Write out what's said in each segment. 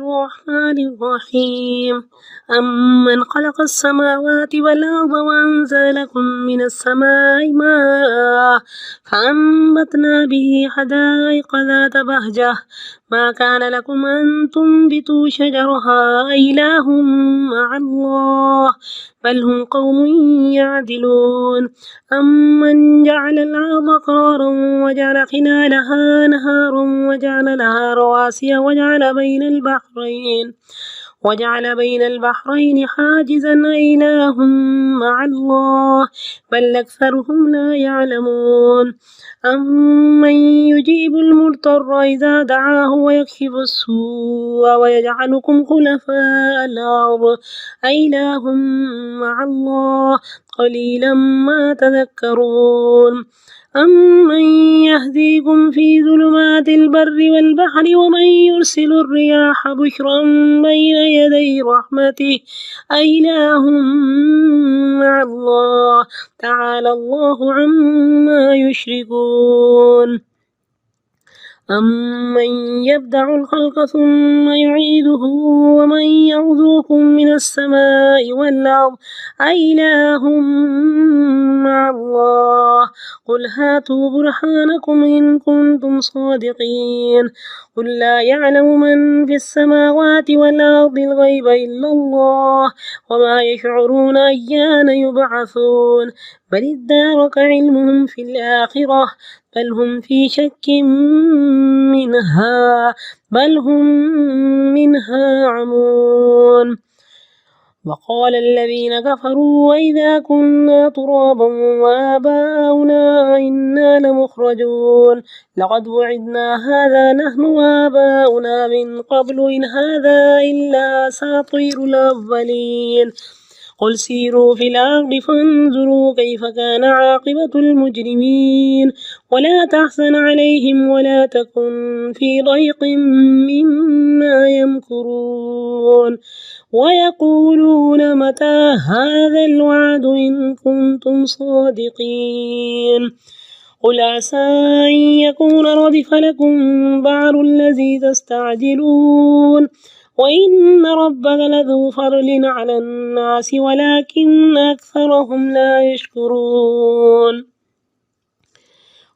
الرحمن الرحيم أمن خلق السماوات والأرض وأنزل لكم من السماء ماء فأنبتنا به حدائق ذات بهجة ما كان لكم أن تنبتوا شجرها أإله مع الله بل هم قوم يعدلون أمن جعل الأرض قرارا وجعل خلالها نهارا وجعل لها رواسي وجعل بين البحرين حاجزا أإله مع الله بل أكثرهم لا يعلمون أمن يجيب المضطر إذا دعاه ويكشف السوء ويجعلكم خلفاء الأرض أإله مع الله قليلا ما تذكرون أمن يهديكم في ظلمات البر والبحر ومن يرسل الرياح بشرا بين يدي رحمته أإله مع الله تعالى الله عما يشركون أمن يبدأ الخلق ثم يعيده ومن يرزقكم من السماء والأرض أإله مع الله قل هاتوا برهانكم إن كنتم صادقين قل لا يعلم من في السماوات والأرض الغيب إلا الله وما يشعرون أيان يبعثون بل ادارك علمهم في الآخرة بل هم في شك منها عمون وقال الذين كفروا وإذا كنا ترابا وآباؤنا إنا لمخرجون لقد وعدنا هذا نحن وآباؤنا من قبل إن هذا إلا أساطير الأولين قل سيروا في الأرض فانظروا كيف كان عاقبة المجرمين ولا تحزن عليهم ولا تكن في ضيق مما يمكرون ويقولون متى هذا الوعد إن كنتم صادقين قل عسى أن يكون ردف لكم بعض الذي تستعجلون وإن ربك لذو فضل على الناس ولكن أكثرهم لا يشكرون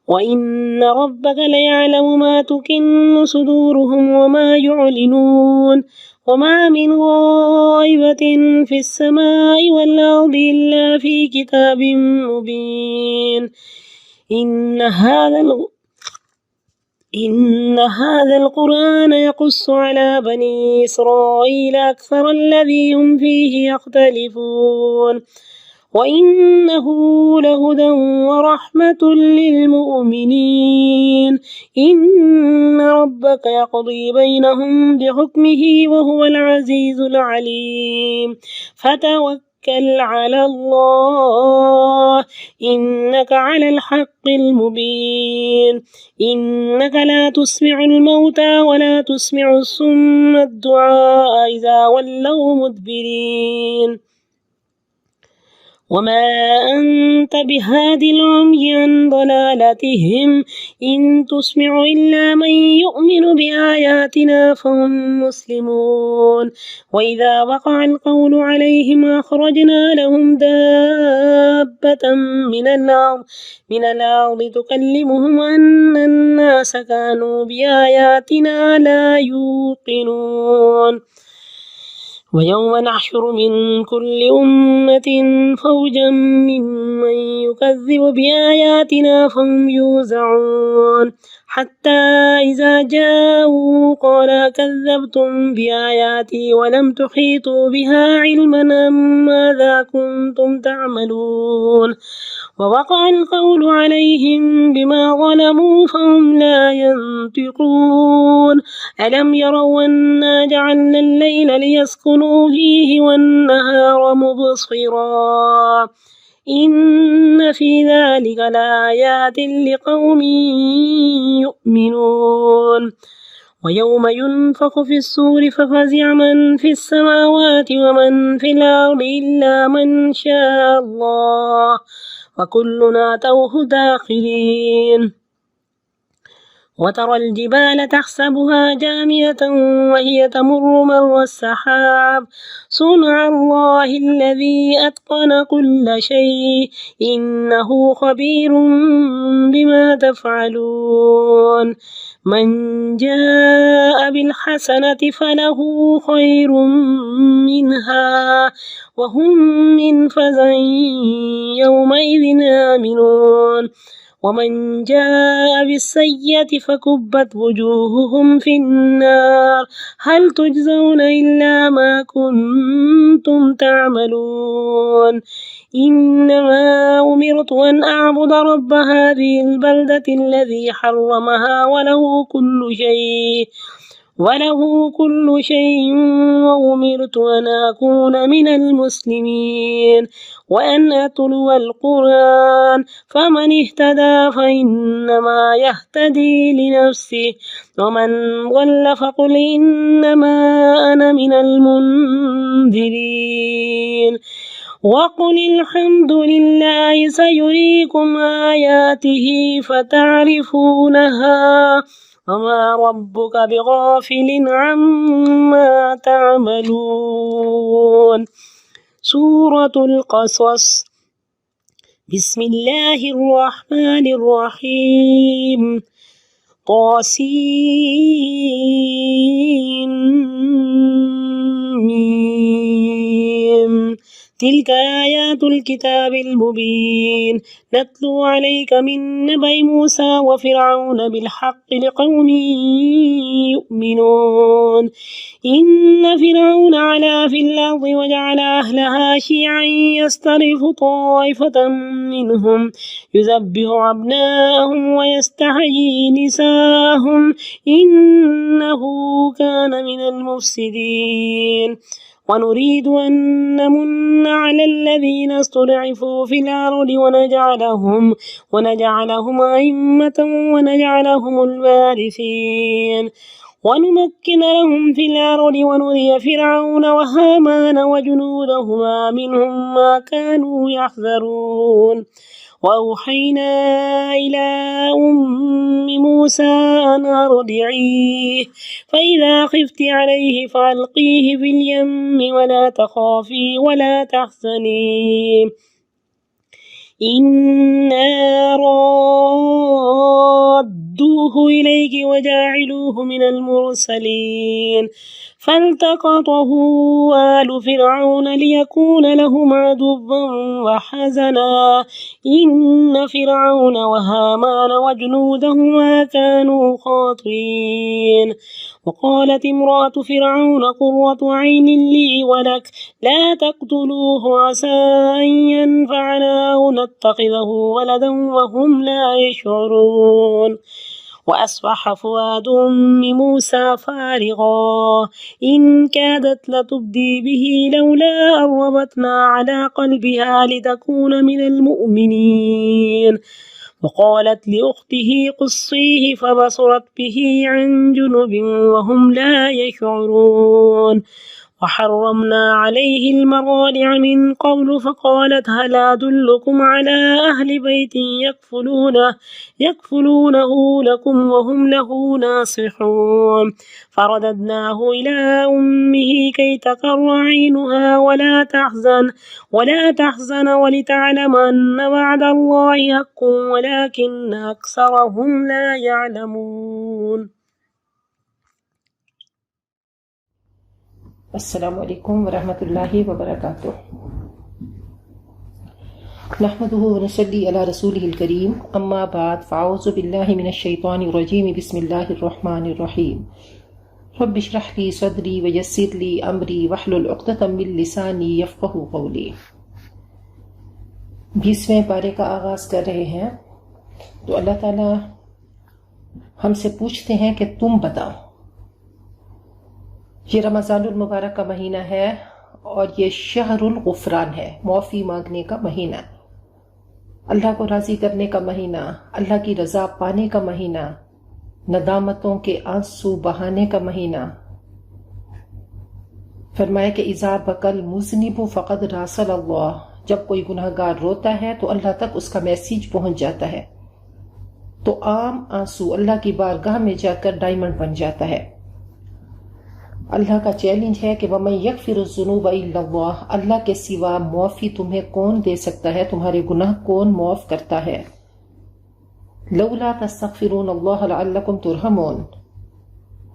وإن ربك ليعلم ما تكن صدورهم وما يعلنون وما من غائبة في السماء والأرض إلا في كتاب مبين إن هذا القرآن يقص على بني إسرائيل أكثر الذي هم فيه يختلفون وإنه لهدى ورحمة للمؤمنين إن ربك يقضي بينهم بحكمه وهو العزيز العليم فتوكل على الله إنك على الحق المبين إنك لا تسمع الموتى ولا تسمع الصم الدعاء إذا ولوا مدبرين وما أنت بهاد العمي عن ضلالتهم إن تسمع إلا من يؤمن بآياتنا فهم مسلمون وإذا وقع القول عليهم أخرجنا لهم دابة من الأرض تكلمهم أن الناس كانوا بآياتنا لا يوقنون ويوم نحشر من كل أمة فوجا ممن يكذب بآياتنا فهم يوزعون حتى إذا جاءوا قال كذبتم بآياتي ولم تحيطوا بها علما ماذا كنتم تعملون ووقع القول عليهم بما ظلموا فهم لا ينطقون ألم يروا أنا جعلنا الليل ليسكنوا فيه والنهار مبصرا إن في ذلك لآيات لقوم يؤمنون ويوم ينفخ في الصور ففزع من في السماوات ومن في الأرض إلا من شاء الله وكلنا أتوه داخرين وترى الجبال تحسبها جامدة وهي تمر مر السحاب صنع الله الذي أتقن كل شيء إنه خبير بما تفعلون من جاء بالحسنة فله خير منها وهم من فزع يومئذ آمنون ومن جاء بالسيئة فكبت وجوههم في النار هل تجزون إلا ما كنتم تعملون إنما أمرت أن أعبد رب هذه البلدة الذي حرمها وله كل شيء وأمرت أن أكون من المسلمين وأن أتلو القرآن فمن اهتدى فإنما يهتدي لنفسه ومن ضل فقل إنما أنا من المنذرين وقل الحمد لله سيريكم آياته فتعرفونها وما ربك بغافل عما تعملون. سورة القصص. بسم الله الرحمن الرحيم. طاسين تلك آيات الكتاب المبين نتلو عليك من نبأ موسى وفرعون بالحق لقوم يؤمنون إن فرعون علا في الأرض وجعل أهلها شيعا يستضعف طائفة منهم يذبح أبناءهم ويستحيي نساءهم إنه كان من المفسدين ونريد أن نمن على الذين استضعفوا في الأرض ونجعلهم أئمة ونجعلهم الوارثين ونمكن لهم في الأرض ونري فرعون وهامان وجنودهما منهم ما كانوا يحذرون وأوحينا إلى أم موسى أن أرضعيه فإذا خفت عليه فألقيه في اليم ولا تخافي ولا تحزني إنا رادوه إليك وجاعلوه من المرسلين فالتقطه آل فرعون ليكون لهم عدوا وحزنا إن فرعون وهامان وجنودهما كانوا خاطئين وقالت امرأة فرعون قرة عين لي ولك لا تقتلوه عسى أن ينفعنا أو نتخذه ولدا وهم لا يشعرون وأصبح فؤاد أم موسى فارغا إن كادت لتبدي به لولا أن ربطنا على قلبها لتكون من المؤمنين وقالت لأخته قصيه فبصرت به عن جنب وهم لا يشعرون وحرمنا عليه المراضع من قبل فقالت هل أدلكم على أهل بيت يكفلونه لكم وهم له ناصحون فرددناه إلى أمه كي تقر عينها ولا تحزن ولتعلم أن وعد الله حق ولكن أكثرهم لا يعلمون. السلام علیکم ورحمۃ اللہ وبرکاتہ. نحمده ونصلی علی رسولہ الکریم. اما بعد فاعوذ باللہ من الشیطان الرجیم. بسم اللہ الرحمن الرحیم. رب اشرح لی صدری ویسر لی امری واحلل عقدۃ من لسانی یفقہوا قولی. 20ویں پارے کا آغاز کر رہے ہیں تو اللہ تعالی ہم سے پوچھتے ہیں کہ تم بتاؤ. یہ رمضان المبارک کا مہینہ ہے اور یہ شہر الغفران ہے، معافی مانگنے کا مہینہ، اللہ کو راضی کرنے کا مہینہ، اللہ کی رضا پانے کا مہینہ، ندامتوں کے آنسو بہانے کا مہینہ. فرمایا کہ اذا بکل مذنب فقد راسل اللہ، جب کوئی گناہگار روتا ہے تو اللہ تک اس کا میسیج پہنچ جاتا ہے. تو عام آنسو اللہ کی بارگاہ میں جا کر ڈائمنڈ بن جاتا ہے۔ اللہ کا چیلنج ہے کہ وَمَن يَغْفِرُ الذُّنُوبَ إِلَّا اللَّهُ، اللہ کے سوا معافی تمہیں کون دے سکتا ہے، تمہارے گناہ کون معاف کرتا ہے۔ لولا تستغفرون اللہ لعلکم ترحمون،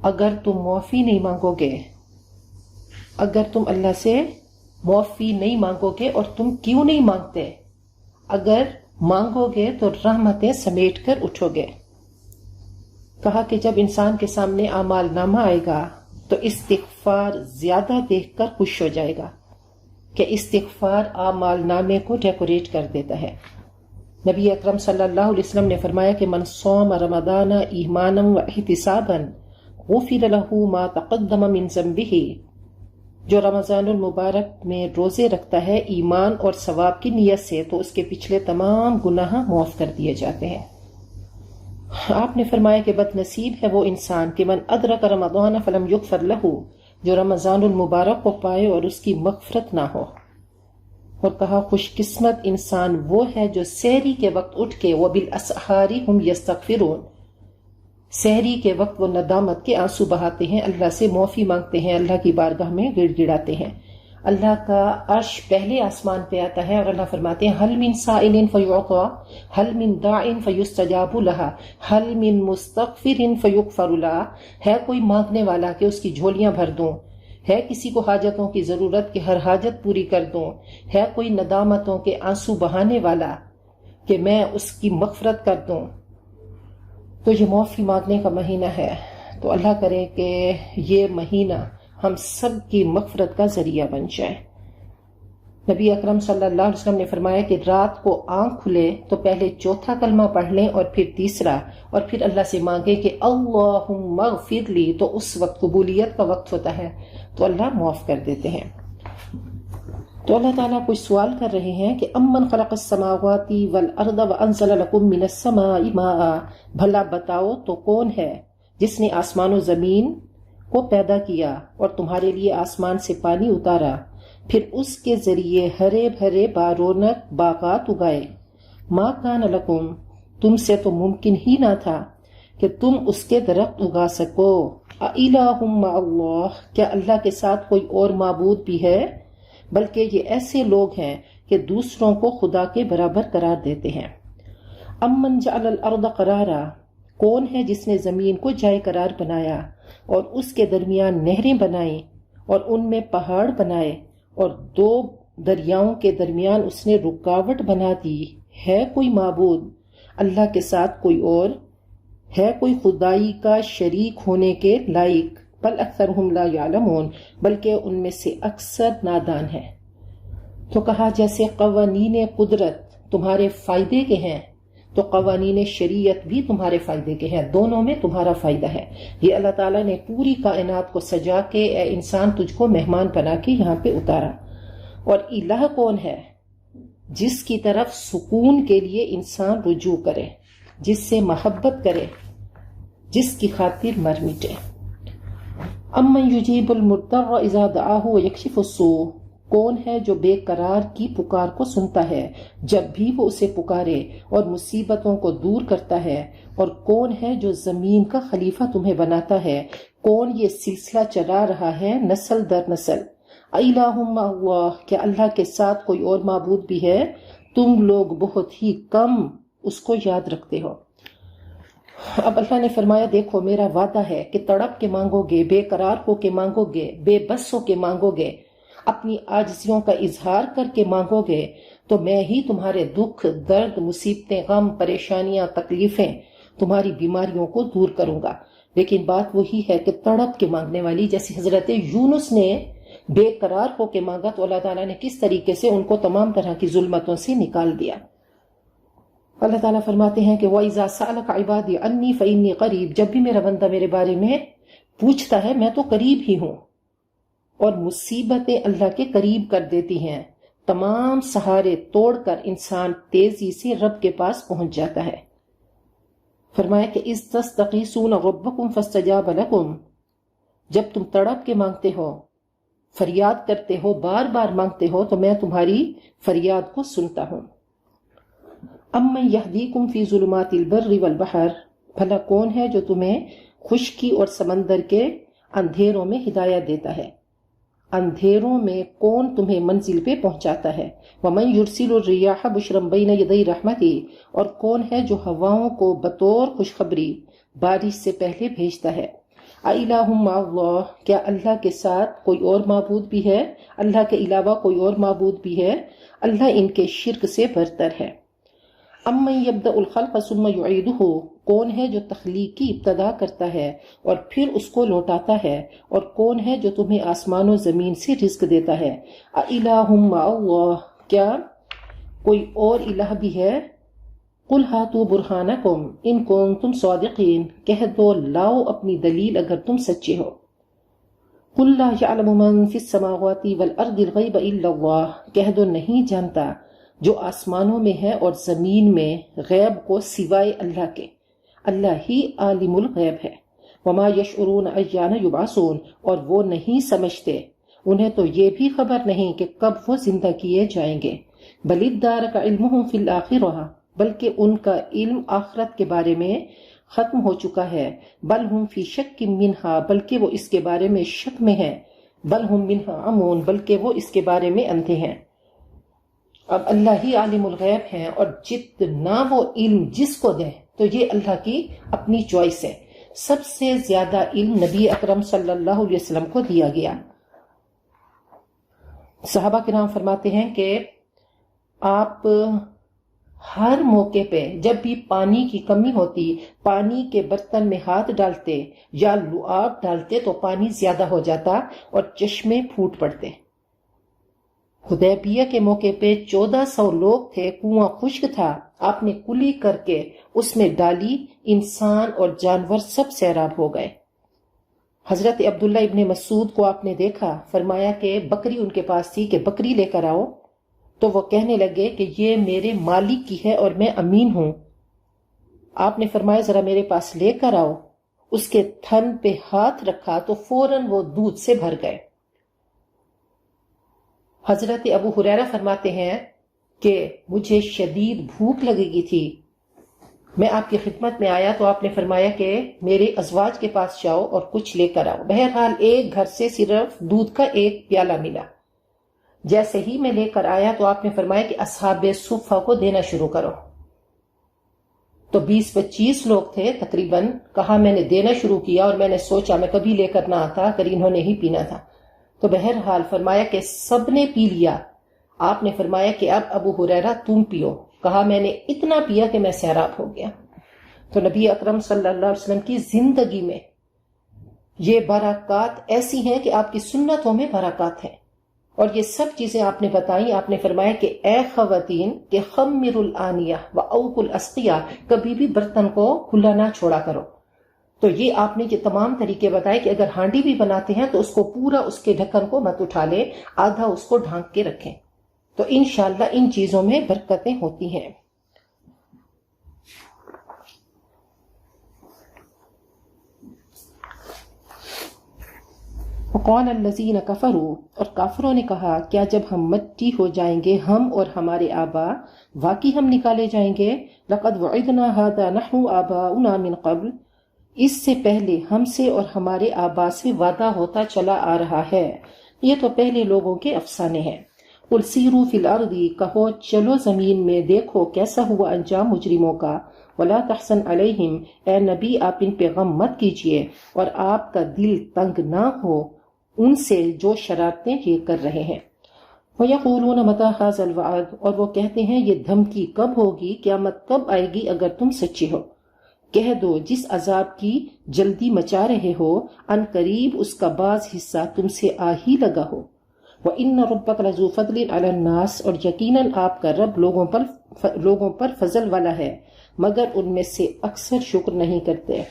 اگر تم معافی نہیں مانگو گے، اگر تم اللہ سے معافی نہیں مانگو گے، اور تم کیوں نہیں مانگتے، اگر مانگو گے تو رحمتیں سمیٹ کر اٹھو گے۔ کہا کہ جب انسان کے سامنے اعمال نامہ آئے گا تو استغفار زیادہ دیکھ کر خوش ہو جائے گا کہ استغفار اعمال نامے کو ڈیکوریٹ کر دیتا ہے۔ نبی اکرم صلی اللہ علیہ وسلم نے فرمایا کہ من صام رمضان ایمانا و احتسابا غفر له ما تقدم من ذنبه، جو رمضان المبارک میں روزے رکھتا ہے ایمان اور ثواب کی نیت سے تو اس کے پچھلے تمام گناہ معاف کر دیے جاتے ہیں۔ آپ نے فرمایا کہ بد نصیب ہے وہ انسان کہ من ادرک رمضان فلم یغفر له، جو رمضان المبارک کو پائے اور اس کی مغفرت نہ ہو۔ اور کہا خوش قسمت انسان وہ ہے جو سحری کے وقت اٹھ کے وبالاسحار هم یستغفرون، سحری کے وقت وہ ندامت کے آنسو بہاتے ہیں، اللہ سے معافی مانگتے ہیں، اللہ کی بارگاہ میں گڑ گڑاتے ہیں۔ اللہ کا عرش پہلے آسمان پہ آتا ہے اور اللہ فرماتے ہیں حل من سائل فیعطا، حل من داع فیستجاب لها، حل من مستغفر فیغفر له، ہے کوئی مانگنے والا کہ اس کی جھولیاں بھر دوں، ہے کسی کو حاجتوں کی ضرورت کہ ہر حاجت پوری کر دوں، ہے کوئی ندامتوں کے آنسو بہانے والا کہ میں اس کی مغفرت کر دوں۔ تو یہ معافی مانگنے کا مہینہ ہے، تو اللہ کرے کہ یہ مہینہ ہم سب کی مغفرت کا ذریعہ بن جائے۔ نبی اکرم صلی اللہ علیہ وسلم نے فرمایا کہ رات کو آنکھ کھلے تو پہلے چوتھا کلمہ پڑھ لیں اور پھر تیسرا، اور پھر اللہ سے مانگے کہ اللہم اغفر لی، تو اس وقت قبولیت کا وقت ہوتا ہے تو اللہ معاف کر دیتے ہیں۔ تو اللہ تعالیٰ کچھ سوال کر رہے ہیں کہ امن خلق السماوات والارض وانزل لکم من السماء ماء، بھلا بتاؤ تو کون ہے جس نے آسمان و زمین کو پیدا کیا اور تمہارے لیے آسمان سے پانی اتارا، پھر اس کے ذریعے ہرے بھرے بارونق باغات اگائے۔ ما کان لکم، تم سے تو ممکن ہی نہ تھا کہ تم اس کے درخت اگا سکو۔ اِلٰہٌ مع اللہ، کیا اللہ کے ساتھ کوئی اور معبود بھی ہے؟ بلکہ یہ ایسے لوگ ہیں کہ دوسروں کو خدا کے برابر قرار دیتے ہیں۔ امن جعل الارض قرارا، کون ہے جس نے زمین کو جائے قرار بنایا اور اس کے درمیان نہریں بنائیں اور ان میں پہاڑ بنائے اور دو دریاؤں کے درمیان اس نے رکاوٹ بنا دی۔ ہے کوئی معبود اللہ کے ساتھ کوئی اور؟ ہے کوئی خدائی کا شریک ہونے کے لائق؟ بل اکثرہم لا یعلمون، بلکہ ان میں سے اکثر نادان ہیں۔ تو کہا جیسے قوانین قدرت تمہارے فائدے کے ہیں تو قوانین شریعت بھی تمہارے فائدے کے ہیں، دونوں میں تمہارا فائدہ ہے۔ یہ اللہ تعالیٰ نے پوری کائنات کو سجا کے اے انسان تجھ کو مہمان بنا کے یہاں پہ اتارا۔ اور الہ کون ہے؟ جس کی طرف سکون کے لیے انسان رجوع کرے، جس سے محبت کرے، جس کی خاطر مر مٹے۔ امن یجیب المضطر اذا دعاہ ویکشف السوء، کون ہے جو بے قرار کی پکار کو سنتا ہے جب بھی وہ اسے پکارے اور مصیبتوں کو دور کرتا ہے؟ اور کون ہے جو زمین کا خلیفہ تمہیں بناتا ہے؟ کون یہ سلسلہ چلا رہا ہے نسل در نسل؟ الٰہ مع اللہ، کیا اللہ کے ساتھ کوئی اور معبود بھی ہے؟ تم لوگ بہت ہی کم اس کو یاد رکھتے ہو۔ اب اللہ نے فرمایا دیکھو میرا وعدہ ہے کہ تڑپ کے مانگو گے، بے قرار ہو کے مانگو گے، بے بس ہو کے مانگو گے، اپنی عاجزیوں کا اظہار کر کے مانگو گے تو میں ہی تمہارے دکھ، درد، مصیبتیں، غم، پریشانیاں، تکلیفیں، تمہاری بیماریوں کو دور کروں گا۔ لیکن بات وہی ہے کہ تڑپ کے مانگنے والی، جیسے حضرت یونس نے بے قرار ہو کے مانگا تو اللہ تعالیٰ نے کس طریقے سے ان کو تمام طرح کی ظلمتوں سے نکال دیا۔ اللہ تعالیٰ فرماتے ہیں کہ وَإِذَا سَأَلَكَ عِبَادِي عَنِّي فَإِنِّي قَرِيبٌ، جب بھی میرا بندہ میرے بارے میں پوچھتا ہے میں تو قریب ہی ہوں، اور مصیبتیں اللہ کے قریب کر دیتی ہیں، تمام سہارے توڑ کر انسان تیزی سے رب کے پاس پہنچ جاتا ہے۔ فرمایا کہ اِذْ تَسْتَغِيثُونَ رَبَّكُمْ فَاسْتَجَابَ لَكُمْ، جب تم تڑپ کے مانگتے ہو، فریاد کرتے ہو، بار بار مانگتے ہو تو میں تمہاری فریاد کو سنتا ہوں۔ امن یہدیکم فی ظلمات البر والبحر، بھلا کون ہے جو تمہیں خشکی اور سمندر کے اندھیروں میں ہدایت دیتا ہے، اندھیروں میں کون تمہیں منزل پہ پہنچاتا ہے، ومن یرسل الریاح بشرا بین یدی رحمتہ، اور کون ہے جو ہواؤں کو بطور خوشخبری بارش سے پہلے بھیجتا ہے، اِلٰہٌ مع اللہ، کیا اللہ کے ساتھ کوئی اور معبود بھی ہے، اللہ کے علاوہ کوئی اور معبود بھی ہے، اللہ ان کے شرک سے برتر ہے۔ امن یبدأ الخلق ثم یعیدہ، کون ہے جو تخلیق کی ابتدا کرتا ہے اور پھر اس کو لوٹاتا ہے، اور کون ہے جو تمہیں آسمان و زمین سے رزق دیتا ہے، اِلٰہٌ مع اللہ، کیا کوئی اور الہ بھی ہے، قل ہاتوا برہانکم ان کنتم صادقین، کہہ دو لاؤ اپنی دلیل اگر تم سچے ہو، قل لا یعلم من فی السماوات والارض الغیب الا اللہ، کہہ دو نہیں جانتا جو آسمانوں میں ہے اور زمین میں غیب کو سوائے اللہ کے، اللہ ہی عالم الغیب ہے، وما یشعرون ایان یبعثون، اور وہ نہیں سمجھتے، انہیں تو یہ بھی خبر نہیں کہ کب وہ زندہ کیے جائیں گے، بل ادارک علمہم فی الآخرہ، بلکہ ان کا علم آخرت کے بارے میں ختم ہو چکا ہے، بل ہم فی شک منہا، بلکہ وہ اس کے بارے میں شک میں ہیں، بل ہم منہا عمون، بلکہ وہ اس کے بارے میں اندھے ہیں۔ اب اللہ ہی عالم الغیب ہیں، اور جتنا وہ علم جس کو دے تو یہ اللہ کی اپنی چوائس ہے، سب سے زیادہ علم نبی اکرم صلی اللہ علیہ وسلم کو دیا گیا۔ صحابہ کرام فرماتے ہیں کہ آپ ہر موقع پہ جب بھی پانی کی کمی ہوتی، پانی کے برتن میں ہاتھ ڈالتے یا لعاب ڈالتے تو پانی زیادہ ہو جاتا اور چشمے پھوٹ پڑتے۔ حدیبیہ کے موقع پہ 1400 لوگ تھے، کنواں خشک تھا، آپ نے کلی کر کے اس میں ڈالی، انسان اور جانور سب سیراب ہو گئے۔ حضرت عبداللہ ابن مسعود کو آپ نے دیکھا، فرمایا کہ بکری ان کے پاس تھی کہ بکری لے کر آؤ، تو وہ کہنے لگے کہ یہ میرے مالک کی ہے اور میں امین ہوں۔ آپ نے فرمایا ذرا میرے پاس لے کر آؤ، اس کے تھن پہ ہاتھ رکھا تو فوراً وہ دودھ سے بھر گئے۔ حضرت ابو ہریرہ فرماتے ہیں کہ مجھے شدید بھوک لگی تھی، میں آپ کی خدمت میں آیا تو آپ نے فرمایا کہ میرے ازواج کے پاس جاؤ اور کچھ لے کر آؤ۔ بہرحال ایک گھر سے صرف دودھ کا ایک پیالہ ملا، جیسے ہی میں لے کر آیا تو آپ نے فرمایا کہ اصحاب صفہ کو دینا شروع کرو، تو 20-25 لوگ تھے تقریباً، کہا میں نے دینا شروع کیا اور میں نے سوچا میں کبھی لے کر نہ آتا اگر انہوں نے ہی پینا تھا، تو بہرحال فرمایا کہ سب نے پی لیا۔ آپ نے فرمایا کہ اب ابو ہریرہ تم پیو، کہا میں نے اتنا پیا کہ میں سیراب ہو گیا۔ تو نبی اکرم صلی اللہ علیہ وسلم کی زندگی میں یہ برکات ایسی ہیں کہ آپ کی سنتوں میں برکات ہیں، اور یہ سب چیزیں آپ نے بتائیں۔ آپ نے فرمایا کہ اے خواتین کہ خمر الانیہ و اوق الاسقیہ، کبھی بھی برتن کو کھلا نہ چھوڑا کرو۔ تو یہ آپ نے یہ تمام طریقے بتائے کہ اگر ہانڈی بھی بناتے ہیں تو اس کو پورا اس کے ڈھکن کو مت اٹھا لے، آدھا اس کو ڈھانک کے رکھیں، تو انشاءاللہ ان چیزوں میں برکتیں ہوتی ہیں۔ وقال الذین کفروا، اور کافروں نے کہا کیا جب ہم مٹی ہو جائیں گے ہم اور ہمارے آبا، واقعی ہم نکالے جائیں گے؟ لقد وعدنا ھذا نحن آباؤنا من قبل، اس سے پہلے ہم سے اور ہمارے آبا سے وعدہ ہوتا چلا آ رہا ہے، یہ تو پہلے لوگوں کے افسانے ہیں۔ قل سیروا فی الارض، کہو چلو زمین میں دیکھو کیسا ہوا انجام مجرموں کا، ولا تحزن علیہم، اے نبی آپ ان پہ غم مت کیجئے اور آپ کا دل تنگ نہ ہو ان سے جو شرارتیں یہ کر رہے ہیں۔ وَيَقُولُونَ مَتَى هَذَا الْوَعْدُ، اور وہ کہتے ہیں یہ دھمکی کب ہوگی، قیامت کب آئے گی اگر تم سچے ہو؟ کہہ دو جس عذاب کی جلدی مچا رہے ہو ان قریب اس کا بعض حصہ تم سے آ ہی لگا ہو۔ وَإِنَّ رَبَّكَ لَذُو فَضْلٍ عَلَى النَّاسِ، اور یقیناً آپ کا رب لوگوں پر فضل والا ہے مگر ان میں سے اکثر شکر نہیں کرتے۔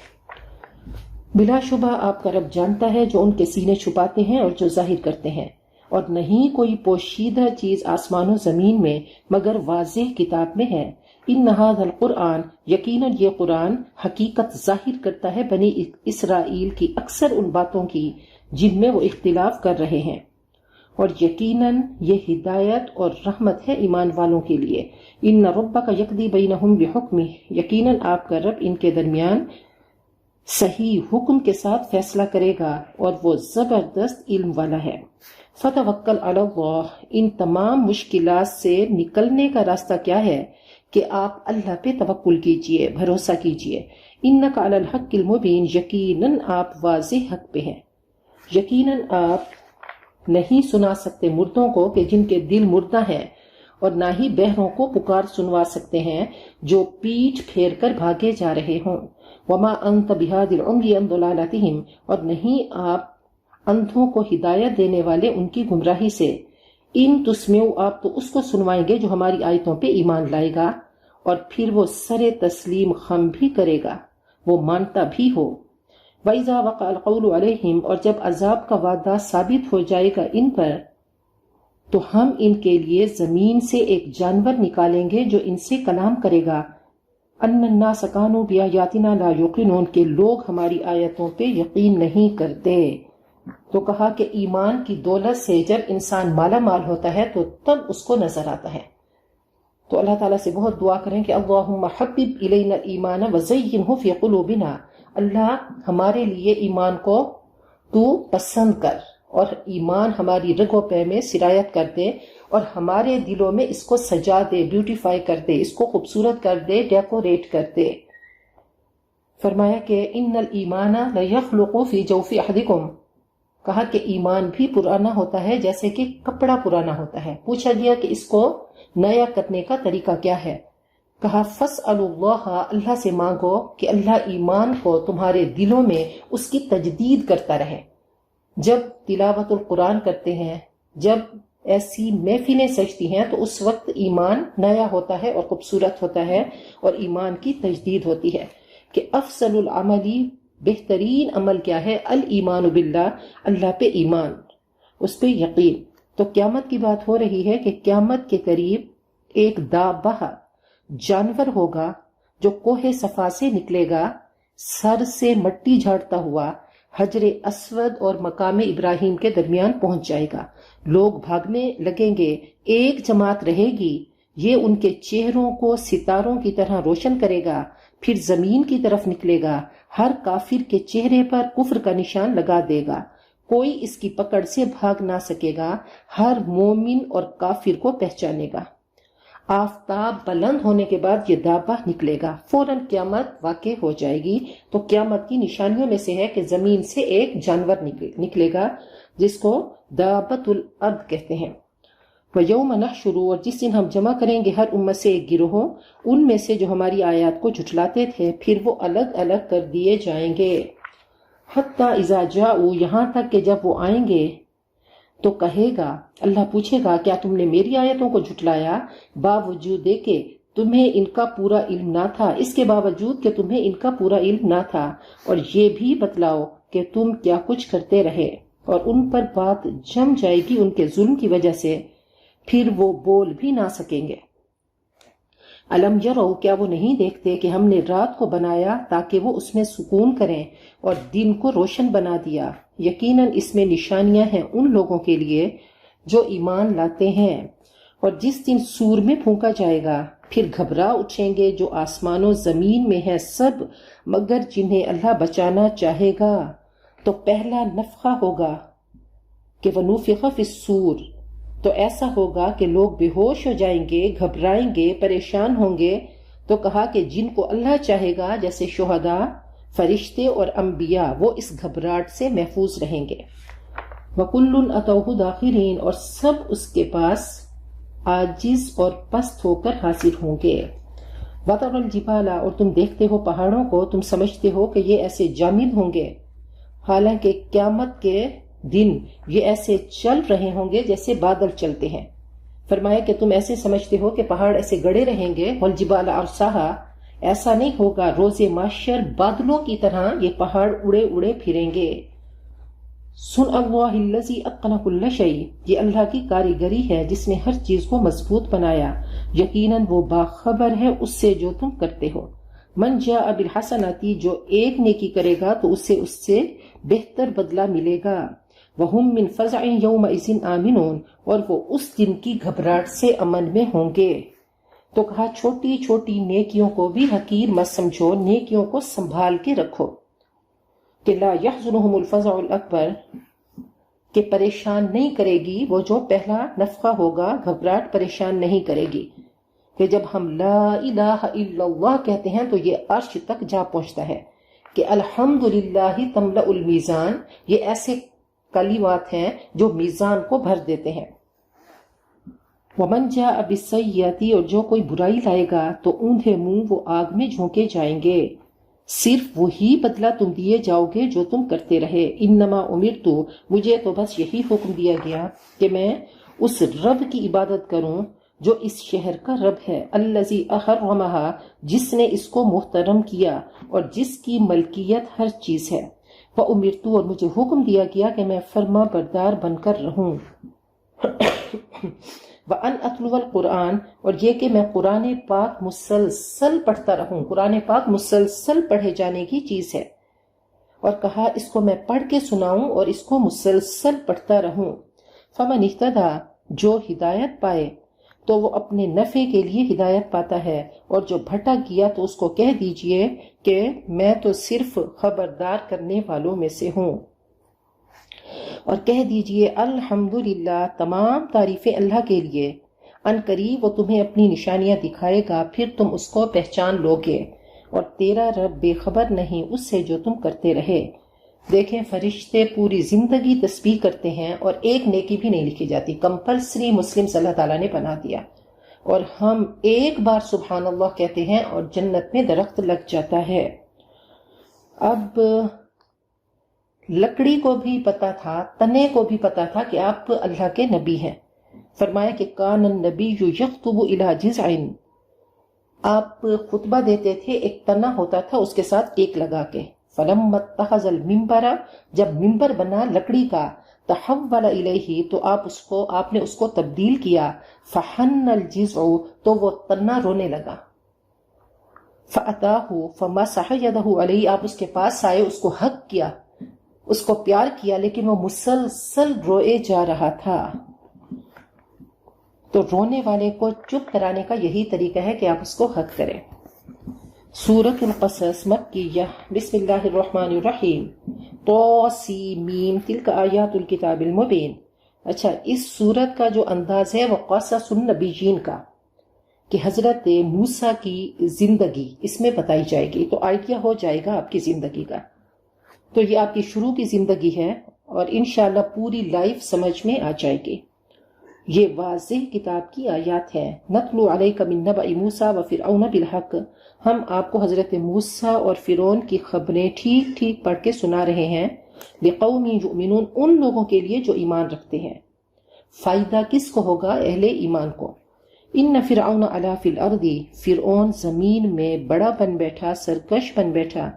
بلا شبہ آپ کا رب جانتا ہے جو ان کے سینے چھپاتے ہیں اور جو ظاہر کرتے ہیں، اور نہیں کوئی پوشیدہ چیز آسمان و زمین میں مگر واضح کتاب میں ہے۔ ان ھذا القرآن، یقیناً یہ قرآن حقیقت ظاہر کرتا ہے بنی اسرائیل کی اکثر ان باتوں کی جن میں وہ اختلاف کر رہے ہیں۔ اور یقیناً یہ ہدایت اور رحمت ہے ایمان والوں کے لیے. ان ربک یقضی بینہم بحکمہ، یقیناً آپ کا رب ان کے درمیان صحیح حکم کے ساتھ فیصلہ کرے گا اور وہ زبردست علم والا ہے. فتوکل علی اللہ، ان تمام مشکلات سے نکلنے کا راستہ کیا ہے کہ آپ اللہ پہ توکل کیجئے، بھروسہ کیجئے. انک علی الحق المبین، یقیناً آپ واضح حق پہ ہیں. یقیناً آپ نہیں سنا سکتے مردوں کو کہ جن کے دل مردہ ہیں، اور نہ ہی بہروں کو پکار سنوا سکتے ہیں جو پیٹھ پھیر کر بھاگے جا رہے ہوں. وما انت بہادی العمی عن ضلالتہم، اور نہیں آپ اندھوں کو ہدایت دینے والے ان کی گمراہی سے. ان تسمعوا، آپ تو اس کو سنوائیں گے جو ہماری آیتوں پہ ایمان لائے گا اور پھر وہ سر تسلیم خم بھی کرے گا، وہ مانتا بھی ہو. وَإِذَا وَقَعَ الْقَوْلُ عَلَيْهِمْ، اور جب عذاب کا وعدہ ثابت ہو جائے گا ان پر، تو ہم ان کے لیے زمین سے ایک جانور نکالیں گے جو ان سے کلام کرے گا. أَنَّ النَّاسَ كَانُوا بِآيَاتِنَا لَا يُوقِنُونَ، کہ لوگ ہماری آیتوں پہ یقین نہیں کرتے. تو کہا کہ ایمان کی دولت سے جب انسان مالا مال ہوتا ہے تو تب اس کو نظر آتا ہے. تو اللہ تعالیٰ سے بہت دعا کریں کہ اللہم حبب الینا الایمان وزینہ فی قلوبنا، اللہ ہمارے لیے ایمان کو تو پسند کر اور ایمان ہماری رگوں پہ میں سرایت کر دے اور ہمارے دلوں میں اس کو سجا دے، بیوٹیفائی کر دے، اس کو خوبصورت کر دے، ڈیکوریٹ کر دے. فرمایا کہ ان الایمان لیخلق فی جوف احدکم، کہا کہ ایمان بھی پرانا ہوتا ہے جیسے کہ کپڑا پرانا ہوتا ہے. پوچھا گیا کہ اس کو نیا کرنے کا طریقہ کیا ہے؟ کہا فاسألوا اللہ، اللہ سے مانگو کہ اللہ ایمان کو تمہارے دلوں میں اس کی تجدید کرتا رہے. جب تلاوت القرآن کرتے ہیں، جب ایسی محفلیں سجتی ہیں تو اس وقت ایمان نیا ہوتا ہے اور خوبصورت ہوتا ہے اور ایمان کی تجدید ہوتی ہے. کہ افضل العملی، بہترین عمل کیا ہے؟ الایمان باللہ، اللہ پہ ایمان، اس پہ یقین. تو قیامت کی بات ہو رہی ہے کہ قیامت کے قریب ایک دابہ جانور ہوگا جو کوہ صفا سے نکلے گا، سر سے مٹی جھاڑتا ہوا حجر اسود اور مقام ابراہیم کے درمیان پہنچ جائے گا. لوگ بھاگنے لگیں گے، ایک جماعت رہے گی، یہ ان کے چہروں کو ستاروں کی طرح روشن کرے گا. پھر زمین کی طرف نکلے گا، ہر کافر کے چہرے پر کفر کا نشان لگا دے گا، کوئی اس کی پکڑ سے بھاگ نہ سکے گا، ہر مومن اور کافر کو پہچانے گا. آفتاب بلند ہونے کے بعد یہ دابہ نکلے گا، فوراً قیامت واقع ہو جائے گی. تو قیامت کی نشانیوں میں سے ہے کہ زمین سے ایک جانور نکلے گا جس کو دابۃ الارض کہتے ہیں. وَيَوْمَ نَحْشُرُ، اور جس دن ہم جمع کریں گے ہر امت سے ایک گروہ ان میں سے جو ہماری آیات کو جھٹلاتے تھے، پھر وہ الگ الگ کر دیے جائیں گے. حَتَّى إِذَا جَاءُوا، یہاں تک کہ جب وہ آئیں گے تو کہے گا، اللہ پوچھے گا کیا تم نے میری آیتوں کو جھٹلایا؟ باوجود کہ تمہیں ان کا پورا علم نہ تھا، اس کے باوجود کہ تمہیں ان کا پورا علم نہ تھا، اور یہ بھی بتلاؤ کہ تم کیا کچھ کرتے رہے. اور ان پر بات جم جائے گی ان کے ظلم کی وجہ سے، پھر وہ بول بھی نہ سکیں گے. الم یرو، کیا وہ نہیں دیکھتے کہ ہم نے رات کو بنایا تاکہ وہ اس میں سکون کریں اور دن کو روشن بنا دیا. یقیناً اس میں نشانیاں ہیں ان لوگوں کے لیے جو ایمان لاتے ہیں. اور جس دن سور میں پھونکا جائے گا پھر گھبرا اٹھیں گے جو آسمان و زمین میں ہے سب، مگر جنہیں اللہ بچانا چاہے گا. تو پہلا نفخہ ہوگا کہ وَنُفِخَ فِي الصُّورِ، تو ایسا ہوگا کہ لوگ بے ہوش ہو جائیں گے، گھبرائیں گے، پریشان ہوں گے. تو کہا کہ جن کو اللہ چاہے گا جیسے شہداء، فرشتے اور انبیاء، وہ اس گھبراہٹ سے محفوظ رہیں گے. وَكُلٌّ أَتَوْهُ دَاخِرِينَ، اور سب اس کے پاس عاجز اور پست ہو کر حاضر ہوں گے. وَتَرَى الْجِبَالَ، اور تم دیکھتے ہو پہاڑوں کو، تم سمجھتے ہو کہ یہ ایسے جامد ہوں گے، حالانکہ قیامت کے دن یہ ایسے چل رہے ہوں گے جیسے بادل چلتے ہیں. فرمایا کہ تم ایسے سمجھتے ہو کہ پہاڑ ایسے گڑے رہیں گے. وَالْجِبَالَ أَرْسَاهَا، ایسا نہیں ہوگا، روز محشر بادلوں کی طرح یہ پہاڑ اڑے اڑے پھریں گے. سن اللہ الذی اتقن کل شیء، یہ اللہ کی کاریگری ہے جس نے ہر چیز کو مضبوط بنایا. یقیناً وہ باخبر ہے اس سے جو تم کرتے ہو. من جاء بالحسنۃ، جو ایک نیکی کرے گا تو اس سے بہتر بدلہ ملے گا. وَهُمْ مِنْ فَزْعٍ يَوْمَئِذٍ آمِنُونَ، اور وہ اس دن کی گھبراہٹ سے امن میں ہوں گے۔ تو کہا چھوٹی چھوٹی نیکیوں کو بھی حقیر مت سمجھو، نیکیوں کو سنبھال کے رکھو۔ کہ لا يحزنهم الفزع الاکبر، کہ پریشان نہیں کرے گی وہ جو پہلا نفخہ ہوگا، گھبراہٹ پریشان نہیں کرے گی کہ جب ہم لا الہ الا اللہ کہتے ہیں تو یہ عرش تک جا پہنچتا ہے کہ الحمدللہ تملأ المیزان، یہ ایسے کلمات ہیں جو میزان کو بھر دیتے ہیں۔ ومن جاء بالسیئۃ، اور جو کوئی برائی لائے گا تو اوندھے منہ وہ آگ میں جھونکے جائیں گے، صرف وہی بدلہ تم دیے جاؤ گے جو تم کرتے رہے۔ انما امرت، مجھے تو بس یہی حکم دیا گیا کہ میں اس رب کی عبادت کروں جو اس شہر کا رب ہے، الذی احرمھا، جس نے اس کو محترم کیا اور جس کی ملکیت ہر چیز ہے۔ وامرت، اور مجھے حکم دیا گیا کہ میں فرما بردار بن کر رہوں۔ وَأَنْ أَتْلُوَ الْقُرْآنَ، اور یہ کہ میں قرآن پاک مسلسل پڑھتا رہوں۔ قرآن پاک مسلسل پڑھے جانے کی چیز ہے، اور کہا اس کو میں پڑھ کے سناؤں اور اس کو مسلسل پڑھتا رہوں۔ فَمَنِ اهْتَدَىٰ، جو ہدایت پائے تو وہ اپنے نفع کے لیے ہدایت پاتا ہے، اور جو بھٹک گیا تو اس کو کہہ دیجئے کہ میں تو صرف خبردار کرنے والوں میں سے ہوں۔ اور کہہ دیجئے الحمدللہ، تمام تعریفیں اللہ کے لیے، ان قریب وہ تمہیں اپنی نشانیاں دکھائے گا، پھر تم اس کو پہچان لو گے، اور تیرا رب بے خبر نہیں اس سے جو تم کرتے رہے۔ دیکھیں فرشتے پوری زندگی تسبیح کرتے ہیں اور ایک نیکی بھی نہیں لکھی جاتی، کمپلسری مسلم صلی اللہ تعالیٰ نے بنا دیا، اور ہم ایک بار سبحان اللہ کہتے ہیں اور جنت میں درخت لگ جاتا ہے۔ اب لکڑی کو بھی پتا تھا، تنے کو بھی پتا تھا کہ آپ اللہ کے نبی ہیں۔ فرمایا کہ کان النبی یخطب الی جذع، آپ خطبہ دیتے تھے، ایک تنا ہوتا تھا اس کے ساتھ ایک لگا کے۔ فلما اتخذ المنبر، جب منبر بنا لکڑی کا، تحول الیہ، تو آپ نے اس کو تبدیل کیا۔ فحن الجذع، تو وہ تنا رونے لگا۔ فاتاہ فمسح یدہ علیہ، آپ اس کے پاس آئے، اس کو حق کیا، اس کو پیار کیا، لیکن وہ مسلسل روئے جا رہا تھا۔ تو رونے والے کو چپ کرانے کا یہی طریقہ ہے کہ آپ اس کو حق کریں۔ سورۃ القصص مکیہ، بسم اللہ الرحمن الرحیم، طاسیم، تلک آیات الکتاب المبین۔ اچھا، اس سورت کا جو انداز ہے وہ قصص النبیین کا، کہ حضرت موسیٰ کی زندگی اس میں بتائی جائے گی، تو آئیڈیا ہو جائے گا آپ کی زندگی کا۔ تو یہ آپ کی شروع کی زندگی ہے اور انشاءاللہ پوری لائف سمجھ میں آ جائے گی۔ یہ واضح کتاب کی آیات ہیں۔ نتلو علیک من نبأ موسیٰ وفرعون بالحق، ہم آپ کو حضرت موسیٰ اور فرعون کی خبریں ٹھیک ٹھیک پڑھ کے سنا رہے ہیں۔ لقوم یؤمنون، ان لوگوں کے لیے جو ایمان رکھتے ہیں۔ فائدہ کس کو ہوگا؟ اہل ایمان کو۔ ان فرعون علا فی الارض، فرعون زمین میں بڑا بن بیٹھا، سرکش بن بیٹھا،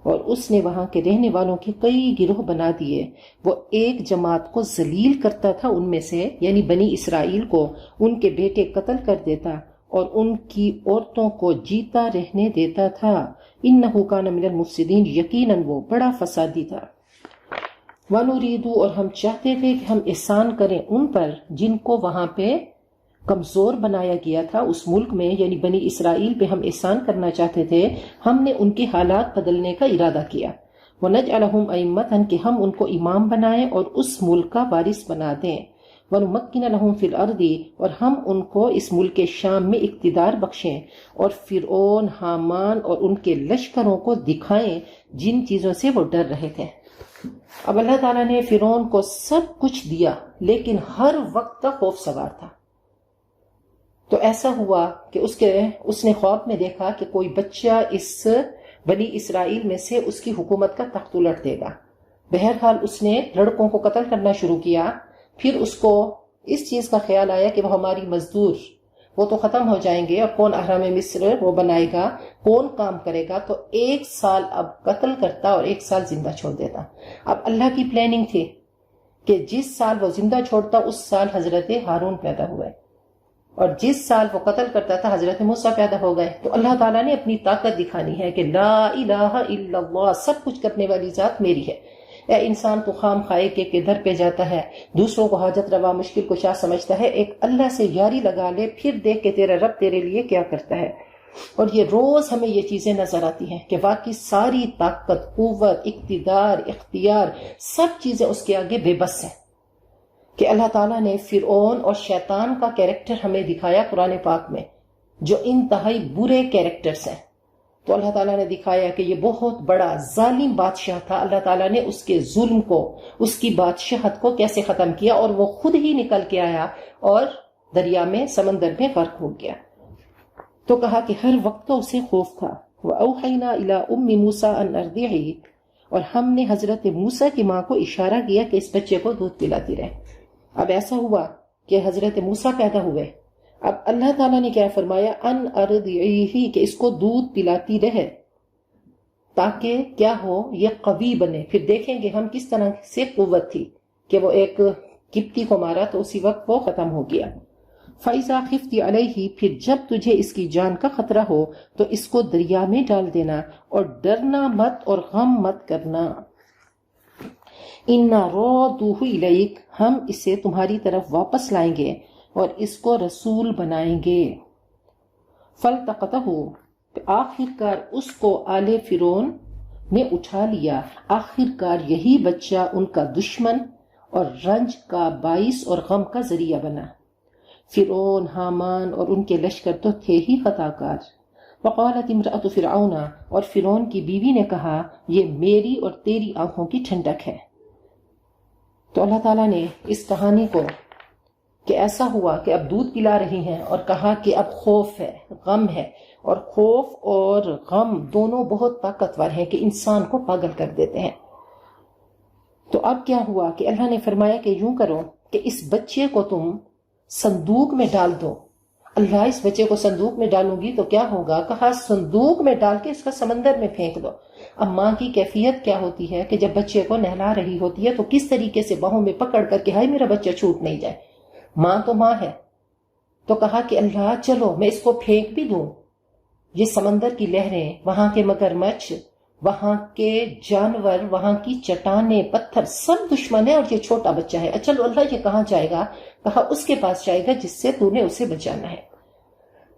اور اس نے وہاں کے رہنے والوں کے کئی گروہ بنا دیے۔ وہ ایک جماعت کو ذلیل کرتا تھا ان میں سے، یعنی بنی اسرائیل کو، ان کے بیٹے قتل کر دیتا اور ان کی عورتوں کو جیتا رہنے دیتا تھا۔ انہ کان من المفسدین، یقیناً وہ بڑا فسادی تھا۔ وَنُرِيدُ، اور ہم چاہتے تھے کہ ہم احسان کریں ان پر جن کو وہاں پہ کمزور بنایا گیا تھا اس ملک میں، یعنی بنی اسرائیل پہ ہم احسان کرنا چاہتے تھے۔ ہم نے ان کے حالات بدلنے کا ارادہ کیا۔ وَنَجْعَلَهُمْ أَئِمَّةً، کہ ہم ان کو امام بنائیں اور اس ملک کا وارث بنا دیں۔ وَنُمَكِّنَ لَهُمْ فِي الْأَرْضِ، اور ہم ان کو اس ملک شام میں اقتدار بخشیں، اور فرعون، حامان اور ان کے لشکروں کو دکھائیں جن چیزوں سے وہ ڈر رہے تھے۔ اب اللہ تعالیٰ نے فرعون کو سب کچھ دیا، لیکن ہر وقت تک خوف سوار تھا۔ تو ایسا ہوا کہ اس نے خواب میں دیکھا کہ کوئی بچہ اس بنی اسرائیل میں سے اس کی حکومت کا تخت الٹ دے گا۔ بہرحال اس نے لڑکوں کو قتل کرنا شروع کیا۔ پھر اس کو اس چیز کا خیال آیا کہ وہ ہماری مزدور وہ تو ختم ہو جائیں گے، اور کون اہرام مصر وہ بنائے گا، کون کام کرے گا؟ تو 1 سال اب قتل کرتا اور 1 سال زندہ چھوڑ دیتا۔ اب اللہ کی پلاننگ تھی کہ جس سال وہ زندہ چھوڑتا اس سال حضرت ہارون پیدا ہوئے، اور جس سال وہ قتل کرتا تھا حضرت موسیٰ پیدا ہو گئے۔ تو اللہ تعالیٰ نے اپنی طاقت دکھانی ہے کہ لا الہ الا اللہ، سب کچھ کرنے والی ذات میری ہے۔ اے انسان تو خام خائے کے کدھر پہ جاتا ہے، دوسروں کو حاجت روا مشکل کشا سمجھتا ہے، ایک اللہ سے یاری لگا لے، پھر دیکھ کہ تیرا رب تیرے لیے کیا کرتا ہے۔ اور یہ روز ہمیں یہ چیزیں نظر آتی ہیں کہ واقعی ساری طاقت، قوت، اقتدار، اختیار، سب چیزیں اس کے آگے بے بس ہیں۔ کہ اللہ تعالیٰ نے فرعون اور شیطان کا کیریکٹر ہمیں دکھایا قرآن پاک میں، جو انتہائی برے کیریکٹرز ہیں، تو اللہ تعالیٰ نے دکھایا کہ یہ بہت بڑا ظالم بادشاہ تھا، اللہ تعالیٰ نے اس کے ظلم کو، اس کی بادشاہت کو کیسے ختم کیا، اور وہ خود ہی نکل کے آیا اور دریا میں، سمندر میں غرق ہو گیا۔ تو کہا کہ ہر وقت تو اسے خوف تھا۔ وَأَوْحَيْنَا إِلَىٰ أُمِّ مُوسَىٰ أَنْ أَرْضِعِهِ، اور ہم نے حضرت موسیٰ کی ماں کو اشارہ کیا کہ اس بچے کو دودھ پلاتی رہے۔ اب ایسا ہوا کہ حضرت موسیٰ پیدا ہوئے، اب اللہ تعالیٰ نے کیا فرمایا، ان ارضعیہ، کہ اس کو دودھ پلاتی رہے تاکہ کیا ہو، یہ قوی بنے۔ پھر دیکھیں گے ہم کس طرح سے قوت تھی کہ وہ ایک قبطی کو مارا تو اسی وقت وہ ختم ہو گیا۔ فَإِذَا خِفْتِ عَلَيْهِ، پھر جب تجھے اس کی جان کا خطرہ ہو تو اس کو دریا میں ڈال دینا، اور ڈرنا مت اور غم مت کرنا۔ اِنَّا رَادُوهُ إِلَيْكَ، ہم اسے تمہاری طرف واپس لائیں گے اور اس کو رسول بنائیں گے۔ فَالْتَقَطَهُ، آخر کار اس کو آل فرعون نے اٹھا لیا، آخر کار یہی بچہ ان کا دشمن اور رنج کا باعث اور غم کا ذریعہ بنا۔ فرعون، حامان اور ان کے لشکر تو تھے ہی خطا کار۔ وقالت امرأۃ فرعون، اور فرعون کی بیوی نے کہا، یہ میری اور تیری آنکھوں کی ٹھنڈک ہے۔ تو اللہ تعالیٰ نے اس کہانی کو کہ ایسا ہوا کہ اب دودھ پلا رہی ہیں، اور کہا کہ اب خوف ہے، غم ہے، اور خوف اور غم دونوں بہت طاقتور ہیں کہ انسان کو پاگل کر دیتے ہیں۔ تو اب کیا ہوا کہ اللہ نے فرمایا کہ یوں کرو کہ اس بچے کو تم صندوق میں ڈال دو۔ اللہ، اس بچے کو صندوق میں ڈالوں گی تو کیا ہوگا؟ کہا صندوق میں ڈال کے اس کا سمندر میں پھینک دو۔ اب ماں کی کیفیت کیا ہوتی ہے کہ جب بچے کو نہلا رہی ہوتی ہے تو کس طریقے سے باہوں میں پکڑ کر کے ہائے میرا بچہ چھوٹ نہیں جائے، ماں تو ماں ہے۔ تو کہا کہ اللہ چلو میں اس کو پھینک بھی دوں، یہ سمندر کی لہریں، وہاں کے مگرمچھ، وہاں کے جانور، وہاں کی چٹانیں، پتھر، سب دشمن ہے، اور یہ چھوٹا بچہ ہے۔ چلو اللہ یہ کہاں جائے گا؟ کہا اس کے پاس جائے گا جس سے تو نے اسے بچانا ہے۔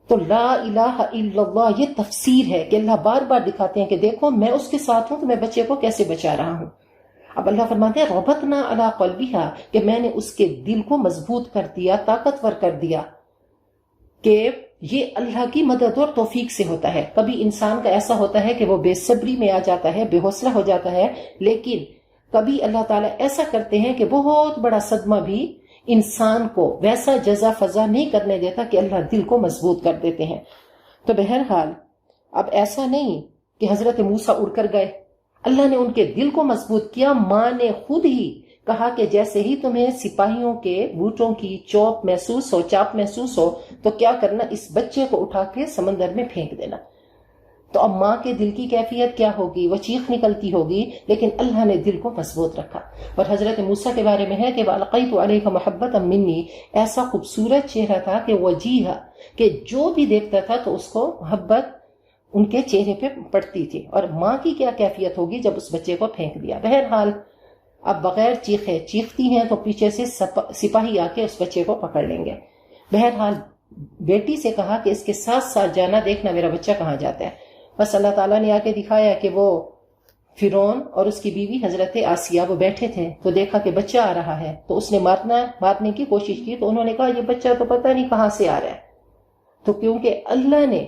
تو لا الہ الا اللہ یہ تفسیر ہے کہ اللہ بار بار دکھاتے ہیں کہ دیکھو میں اس کے ساتھ ہوں تو میں بچے کو کیسے بچا رہا ہوں۔ اب اللہ فرماتے ہیں ربطنا علی قلبہا، کہ میں نے اس کے دل کو مضبوط کر دیا، طاقتور کر دیا، کہ یہ اللہ کی مدد اور توفیق سے ہوتا ہے۔ کبھی انسان کا ایسا ہوتا ہے کہ وہ بے صبری میں آ جاتا ہے، بے حوصلہ ہو جاتا ہے، لیکن کبھی اللہ تعالیٰ ایسا کرتے ہیں کہ بہت بڑا صدمہ بھی انسان کو ویسا جزا فضا نہیں کرنے دیتا کہ اللہ دل کو مضبوط کر دیتے ہیں۔ تو بہرحال اب ایسا نہیں کہ حضرت موسیٰ اڑ کر گئے، اللہ نے ان کے دل کو مضبوط کیا۔ ماں نے خود ہی کہا کہ جیسے ہی تمہیں سپاہیوں کے بوٹوں کی چاپ محسوس ہو تو کیا کرنا، اس بچے کو اٹھا کے سمندر میں پھینک دینا۔ تو اب ماں کے دل کی کیفیت کیا ہوگی؟ وہ چیخ نکلتی ہوگی، لیکن اللہ نے دل کو مضبوط رکھا۔ اور حضرت موسیٰ کے بارے میں ہے کہ وَأَلْقَيْتُ عَلَيْكَ مَحَبَّةً مِّنِّي، ایسا خوبصورت چہرہ تھا کہ وجیہ، کہ جو بھی دیکھتا تھا تو اس کو محبت ان کے چہرے پہ پڑتی تھی۔ اور ماں کی کیا کیفیت ہوگی جب اس بچے کو پھینک دیا؟ بہرحال اب بغیر چیخے، چیختی ہیں تو پیچھے سے سپاہی آ کے اس بچے کو پکڑ لیں گے۔ بہرحال بیٹی سے کہا کہ اس کے ساتھ ساتھ جانا، دیکھنا میرا بچہ کہاں جاتا ہے۔ بس اللہ تعالیٰ نے آ کے دکھایا کہ وہ فرعون اور اس کی بیوی حضرت آسیہ وہ بیٹھے تھے، تو دیکھا کہ بچہ آ رہا ہے، تو اس نے مارنے کی کوشش کی، تو انہوں نے کہا یہ بچہ تو پتہ نہیں کہاں سے آ رہا ہے۔ تو کیونکہ اللہ نے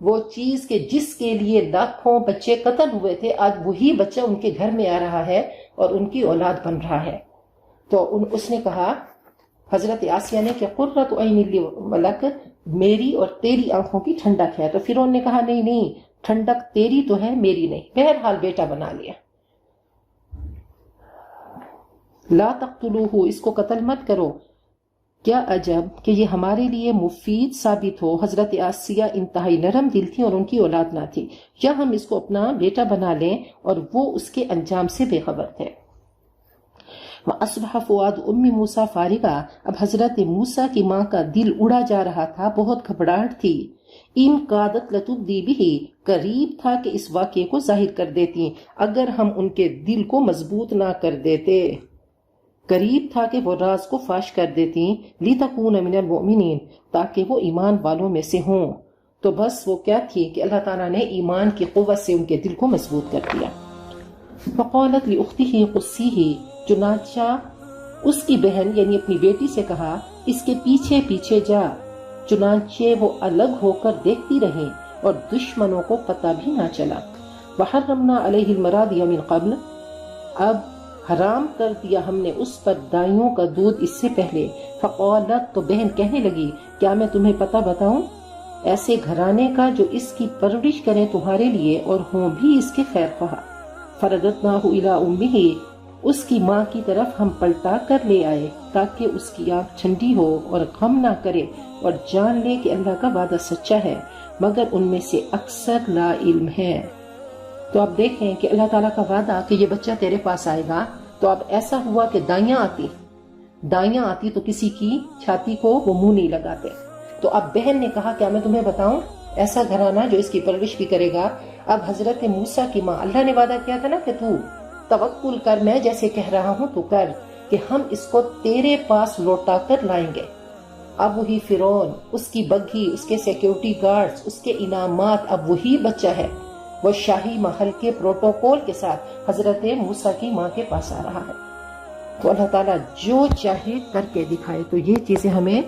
وہ چیز کہ جس کے لیے لاکھوں بچے قتل ہوئے تھے، آج وہی بچہ ان کے گھر میں آ رہا ہے اور ان کی اولاد بن رہا ہے، تو اس نے کہا حضرت آسیہ نے کہ قرۃ عین لی ولک، میری اور تیری آنکھوں کی ٹھنڈک ہے۔ تو فرعون نے کہا نہیں، ٹھنڈک تیری تو ہے، میری نہیں۔ بہرحال بیٹا بنا لیا۔ لا تقتلوہ، اس کو قتل مت کرو۔ کیا عجب کہ یہ ہمارے لیے مفید ثابت ہو، حضرت آسیہ انتہائی نرم دل تھی اور ان کی اولاد نہ تھی، یا ہم اس کو اپنا بیٹا بنا لیں، اور وہ اس کے انجام سے بے خبر تھے۔ وَأَصْبَحَ فُؤَادُ أُمِّ موسیٰ فارغا، اب حضرت موسیٰ کی ماں کا دل اڑا جا رہا تھا، بہت گھبراہٹ تھی. اِن قَادَتْ لَتُبْدِي بِهِ، قریب تھا کہ اس واقعے کو ظاہر کر دیتی اگر ہم ان کے دل کو مضبوط نہ کر دیتے، قریب تھا کہ وہ راز کو فاش کر دیتی. لِتَكُونَ مِنَ الْمُؤْمِنِينَ، تاکہ وہ ایمان والوں میں سے ہوں. تو بس وہ کیا تھی کہ اللہ تعالیٰ نے ایمان کی قوت سے ان کے دل کو مضبوط کر دیا. فَقَالَتْ لِأُخْتِهِ قُصِّيهِ، چنانچہ اس کی بہن یعنی اپنی بیٹی سے کہا اس کے پیچھے پیچھے جا. چنانچہ وہ الگ ہو کر دیکھتی رہیں اور دشمنوں کو پتہ بھی نہ چلا. وَحَرَّمْنَا عَلَيْهِ الْمَرَاضِعَ مِنْ قَبْلُ، اب حرام کر دیا ہم نے اس پر دائیوں کا دودھ اس سے پہلے. فقالت، تو بہن کہنے لگی کیا میں تمہیں پتہ بتاؤں ایسے گھرانے کا جو اس کی پرورش کریں تمہارے لیے اور ہوں بھی اس کے خیر خواہ. فرددناہ الی امہ، اس کی ماں کی طرف ہم پلٹا کر لے آئے تاکہ اس کی آنکھ ٹھنڈی ہو اور غم نہ کرے اور جان لے کہ اللہ کا وعدہ سچا ہے، مگر ان میں سے اکثر لا علم ہے. تو آپ دیکھیں کہ اللہ تعالیٰ کا وعدہ کہ یہ بچہ تیرے پاس آئے گا، تو اب ایسا ہوا کہ دائیاں آتی تو کسی کی چھاتی کو وہ منہ نہیں لگاتے. تو اب بہن نے کہا کیا میں تمہیں بتاؤں ایسا گھرانہ جو اس کی پرورش بھی کرے گا. اب حضرت موسیٰ کی ماں، اللہ نے وعدہ کیا تھا نا کہ تو توکل کر، میں جیسے کہہ رہا ہوں تو کر، کہ ہم اس کو تیرے پاس لوٹا کر لائیں گے. اب وہی فرعون، اس کی بگھی، اس کے سیکیورٹی گارڈز، اس کے انعامات، اب وہی بچہ ہے، وہ شاہی محل کے پروٹوکول کے ساتھ حضرت موسیٰ کی ماں کے پاس آ رہا ہے. تو اللہ تعالیٰ جو چاہے کر کے دکھائے. تو یہ چیزیں ہمیں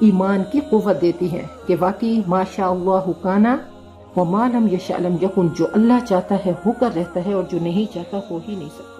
ایمان کی قوت دیتی ہیں کہ واقعی ما شاء اللہ کان وما لم یشاء لم یکن، جو اللہ چاہتا ہے ہو کر رہتا ہے اور جو نہیں چاہتا ہو ہی نہیں سکتا.